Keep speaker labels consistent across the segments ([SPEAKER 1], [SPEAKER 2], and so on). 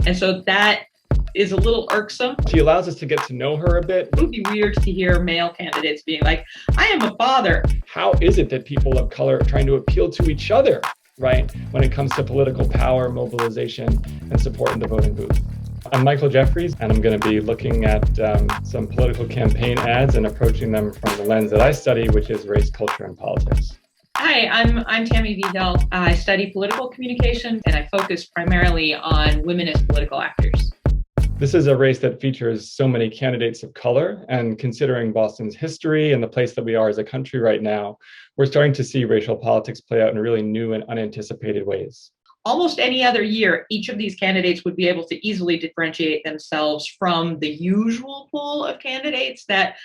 [SPEAKER 1] And so that is a little irksome.
[SPEAKER 2] She allows us to get to know her a bit.
[SPEAKER 1] It would be weird to hear male candidates being like, I am a father.
[SPEAKER 2] How is it that people of color are trying to appeal to each other, right, when it comes to political power, mobilization, and support in the voting booth? I'm Michael Jeffries, and I'm going to be looking at some political campaign ads and approaching them from the lens that I study, which is race, culture, and politics.
[SPEAKER 1] Hi, I'm Tammy Vidal. I study political communication, and I focus primarily on women as political actors.
[SPEAKER 2] This is a race that features so many candidates of color, and considering Boston's history and the place that we are as a country right now, we're starting to see racial politics play out in really new and unanticipated ways.
[SPEAKER 1] Almost any other year, each of these candidates would be able to easily differentiate themselves from the usual pool of candidates that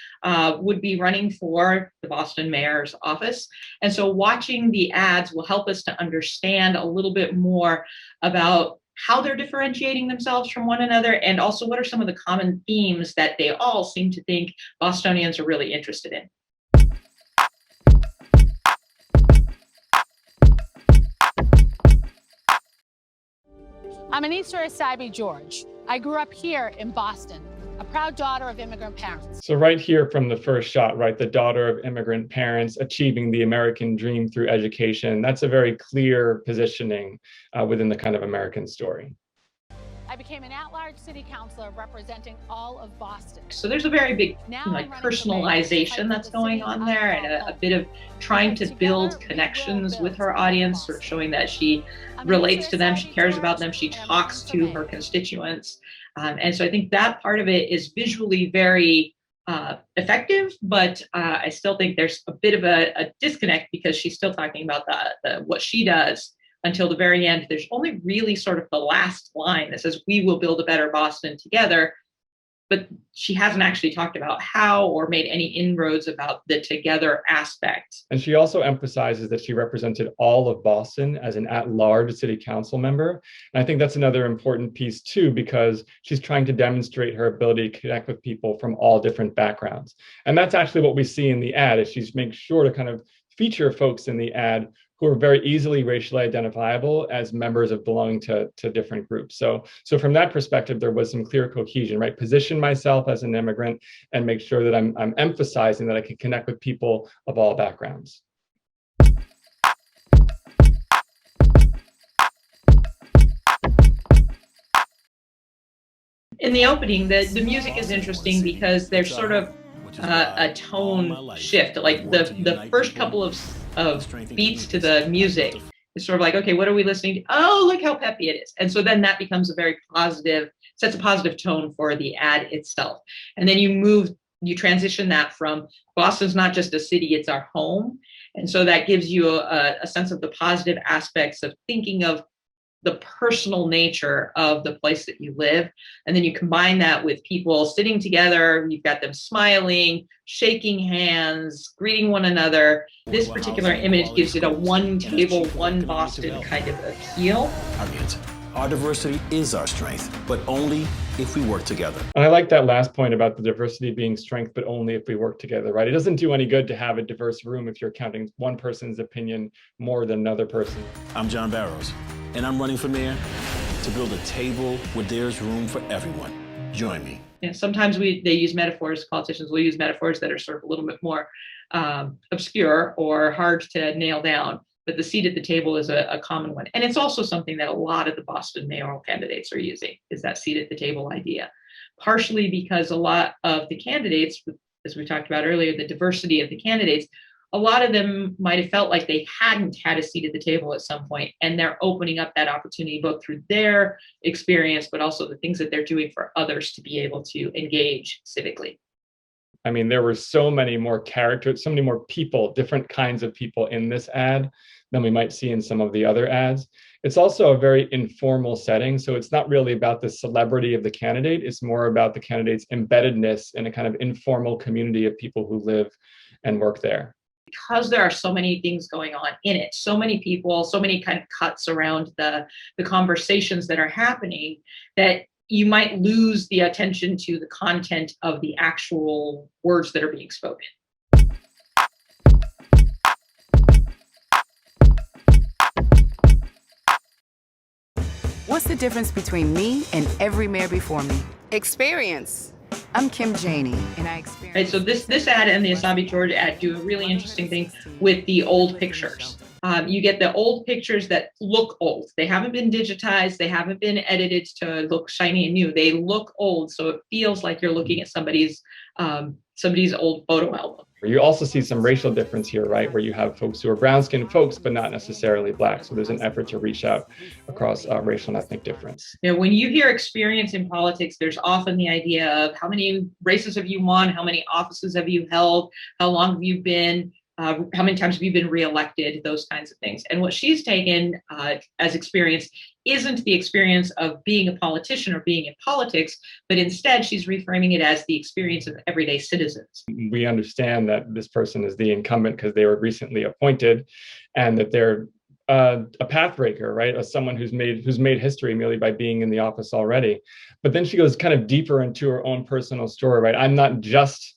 [SPEAKER 1] would be running for the Boston mayor's office. And so watching the ads will help us to understand a little bit more about how they're differentiating themselves from one another, and also what are some of the common themes that they all seem to think Bostonians are really interested in.
[SPEAKER 3] I'm Anissa Asabi George. I grew up here in Boston, a proud daughter of immigrant parents.
[SPEAKER 2] So right here from the first shot, right, the daughter of immigrant parents achieving the American dream through education, that's a very clear positioning within the kind of American story.
[SPEAKER 3] I became an at-large city councilor representing all of Boston.
[SPEAKER 1] So there's a very big personalization that's going on there, and a bit of trying to build connections with her audience, sort of showing that she relates to them, she cares about them, she talks to her constituents. And so I think that part of it is visually very effective, but I still think there's a bit of a disconnect because she's still talking about what she does until the very end. There's only really sort of the last line that says, "We will build a better Boston together." But she hasn't actually talked about how or made any inroads about the together aspect.
[SPEAKER 2] And she also emphasizes that she represented all of Boston as an at-large city council member. And I think that's another important piece too, because she's trying to demonstrate her ability to connect with people from all different backgrounds. And that's actually what we see in the ad, is she's making sure to kind of feature folks in the ad who are very easily racially identifiable as members of belonging to different groups. So from that perspective, there was some clear cohesion, right? Position myself as an immigrant and make sure that I'm emphasizing that I can connect with people of all backgrounds.
[SPEAKER 1] In the opening, the music is interesting because there's sort of a tone shift. Like the first couple of beats to the music is sort of like, okay, what are we listening to? Oh, look how peppy it is. And so then that becomes a very positive, sets a positive tone for the ad itself. And then you transition that from Boston's not just a city, it's our home. And so that gives you a sense of the positive aspects of thinking of the personal nature of the place that you live. And then you combine that with people sitting together, you've got them smiling, shaking hands, greeting one another. This particular image gives it a one table, one Boston kind of appeal.
[SPEAKER 4] Our diversity is our strength, but only if we work together.
[SPEAKER 2] And I like that last point about the diversity being strength, but only if we work together, right? It doesn't do any good to have a diverse room if you're counting one person's opinion more than another person.
[SPEAKER 4] I'm John Barros, and I'm running for mayor to build a table where there's room for everyone. Join me.
[SPEAKER 1] Yeah, sometimes they use metaphors, politicians will use metaphors that are sort of a little bit more obscure or hard to nail down. But the seat at the table is a common one. And it's also something that a lot of the Boston mayoral candidates are using, is that seat at the table idea. Partially because a lot of the candidates, as we talked about earlier, the diversity of the candidates, a lot of them might have felt like they hadn't had a seat at the table at some point, and they're opening up that opportunity both through their experience, but also the things that they're doing for others to be able to engage civically.
[SPEAKER 2] I mean, there were so many more characters, so many more people, different kinds of people in this ad than we might see in some of the other ads. It's also a very informal setting. So it's not really about the celebrity of the candidate. It's more about the candidate's embeddedness in a kind of informal community of people who live and work there.
[SPEAKER 1] Because there are so many things going on in it, so many people, so many kind of cuts around the conversations that are happening, that you might lose the attention to the content of the actual words that are being spoken.
[SPEAKER 5] What's the difference between me and every mayor before me? Experience. I'm Kim Janey, and I experienced...
[SPEAKER 1] Right, so this ad and the Asabi George ad do a really interesting thing with the old pictures. You get the old pictures that look old. They haven't been digitized. They haven't been edited to look shiny and new. They look old, so it feels like you're looking at somebody's old photo album.
[SPEAKER 2] You also see some racial difference here, right? Where you have folks who are brown-skinned folks, but not necessarily Black. So there's an effort to reach out across racial and ethnic difference.
[SPEAKER 1] You know, when you hear experience in politics, there's often the idea of how many races have you won, how many offices have you held, how long have you been, how many times have you been reelected, those kinds of things. And what she's taken as experience isn't the experience of being a politician or being in politics, but instead she's reframing it as the experience of everyday citizens.
[SPEAKER 2] We understand that this person is the incumbent because they were recently appointed, and that they're a pathbreaker, right? As someone who's made history merely by being in the office already. But then she goes kind of deeper into her own personal story, right? I'm not just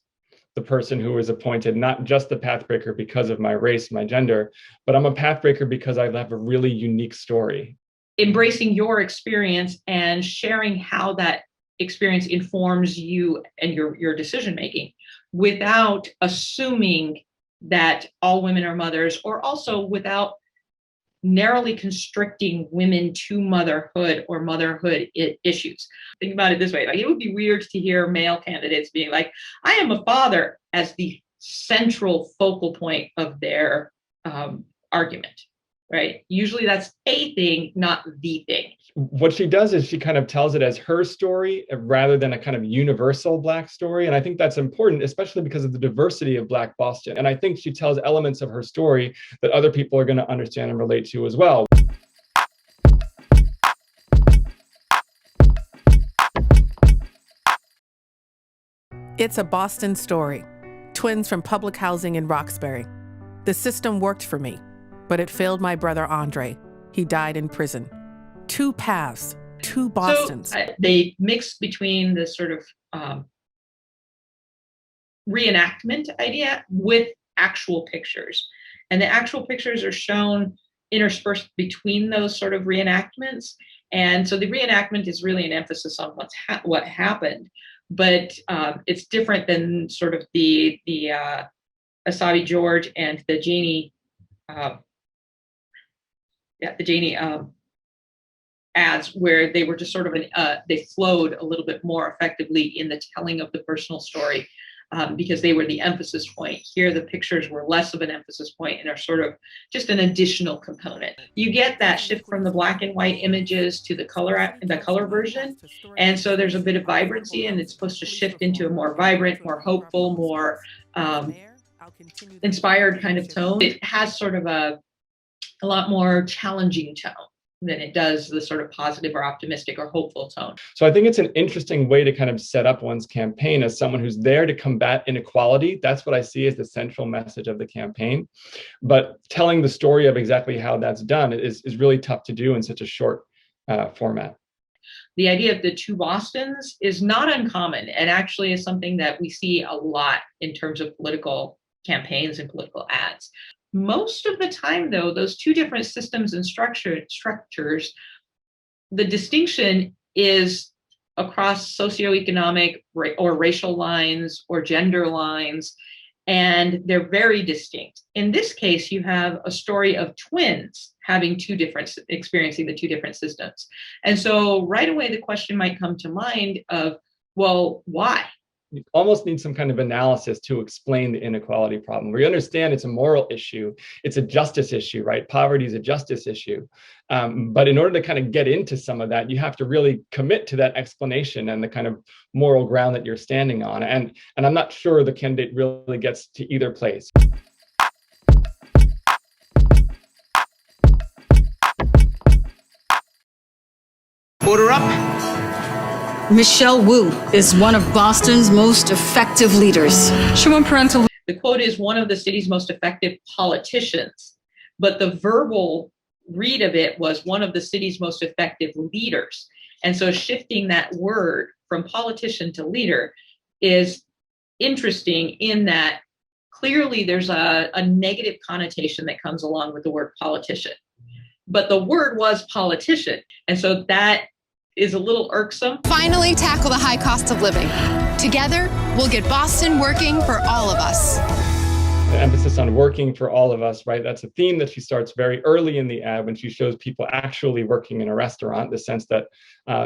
[SPEAKER 2] the person who was appointed, not just the pathbreaker because of my race, my gender, but I'm a pathbreaker because I have a really unique story.
[SPEAKER 1] Embracing your experience and sharing how that experience informs you and your decision making, without assuming that all women are mothers, or also without narrowly constricting women to motherhood or motherhood issues. Think about it this way: like, it would be weird to hear male candidates being like, I am a father, as the central focal point of their argument, right? Usually that's a thing, not the thing.
[SPEAKER 2] What she does is she kind of tells it as her story rather than a kind of universal Black story. And I think that's important, especially because of the diversity of Black Boston. And I think she tells elements of her story that other people are going to understand and relate to as well.
[SPEAKER 6] It's a Boston story. Twins from public housing in Roxbury. The system worked for me, but it failed my brother Andre. He died in prison. Two paths, two Bostons.
[SPEAKER 1] So they mix between this sort of reenactment idea with actual pictures. And the actual pictures are shown interspersed between those sort of reenactments. And so the reenactment is really an emphasis on what happened. But it's different than sort of the Asabi George and the Janey ads, where they were just sort of they flowed a little bit more effectively in the telling of the personal story, because they were the emphasis point. Here, the pictures were less of an emphasis point and are sort of just an additional component. You get that shift from the black and white images to the color version, and so there's a bit of vibrancy, and it's supposed to shift into a more vibrant, more hopeful, more inspired kind of tone. It has sort of a lot more challenging tone than it does the sort of positive or optimistic or hopeful tone.
[SPEAKER 2] So I think it's an interesting way to kind of set up one's campaign as someone who's there to combat inequality. That's what I see as the central message of the campaign. But telling the story of exactly how that's done is really tough to do in such a short format.
[SPEAKER 1] The idea of the two Bostons is not uncommon, and actually is something that we see a lot in terms of political campaigns and political ads. Most of the time, though, those two different systems and structures, the distinction is across socioeconomic or racial lines or gender lines, and they're very distinct. In this case, you have a story of twins experiencing the two different systems. And so right away, the question might come to mind of, well, why?
[SPEAKER 2] You almost need some kind of analysis to explain the inequality problem. We understand it's a moral issue, it's a justice issue, right? Poverty is a justice issue. But in order to kind of get into some of that, you have to really commit to that explanation and the kind of moral ground that you're standing on. And I'm not sure the candidate really gets to either place.
[SPEAKER 7] Order up.
[SPEAKER 8] Michelle Wu is one of Boston's most effective leaders. She won parental.
[SPEAKER 1] The quote is one of the city's most effective politicians, but the verbal read of it was one of the city's most effective leaders. And so shifting that word from politician to leader is interesting in that clearly there's a negative connotation that comes along with the word politician. but the word was politician. And so that is a little irksome.
[SPEAKER 9] Finally tackle the high cost of living. Together, we'll get Boston working for all of us.
[SPEAKER 2] The emphasis on working for all of us, right? That's a theme that she starts very early in the ad when she shows people actually working in a restaurant, the sense that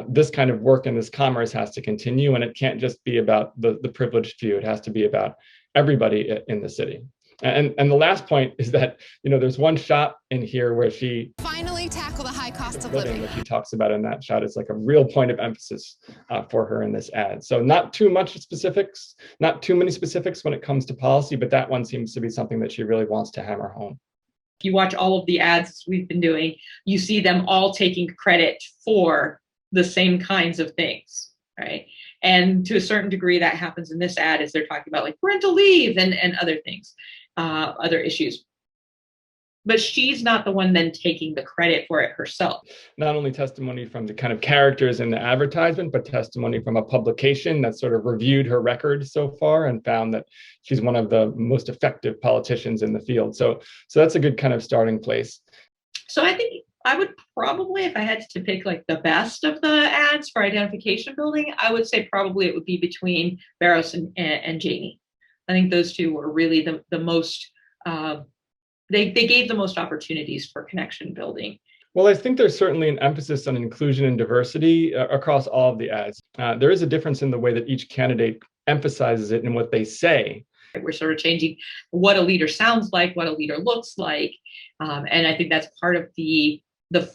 [SPEAKER 2] this kind of work and this commerce has to continue, and it can't just be about the privileged few. It has to be about everybody in the city. And the last point is that, there's one shot in here where she
[SPEAKER 9] finally tackle the high cost of
[SPEAKER 2] living that she talks about in that shot. It's like a real point of emphasis for her in this ad. So not too many specifics when it comes to policy, but that one seems to be something that she really wants to hammer home.
[SPEAKER 1] If you watch all of the ads we've been doing, you see them all taking credit for the same kinds of things, right? And to a certain degree, that happens in this ad as they're talking about like parental leave and other things, other issues. But she's not the one then taking the credit for it herself.
[SPEAKER 2] Not only testimony from the kind of characters in the advertisement, but testimony from a publication that sort of reviewed her record so far and found that she's one of the most effective politicians in the field. So that's a good kind of starting place.
[SPEAKER 1] So I think I would probably, if I had to pick like the best of the ads for identification building, I would say probably it would be between Barros and Janey. I think those two were really the most, they gave the most opportunities for connection building.
[SPEAKER 2] Well, I think there's certainly an emphasis on inclusion and diversity across all of the ads. There is a difference in the way that each candidate emphasizes it and what they say.
[SPEAKER 1] We're sort of changing what a leader sounds like, what a leader looks like. And I think that's part of the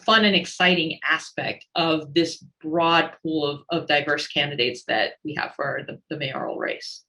[SPEAKER 1] fun and exciting aspect of this broad pool of diverse candidates that we have for the mayoral race.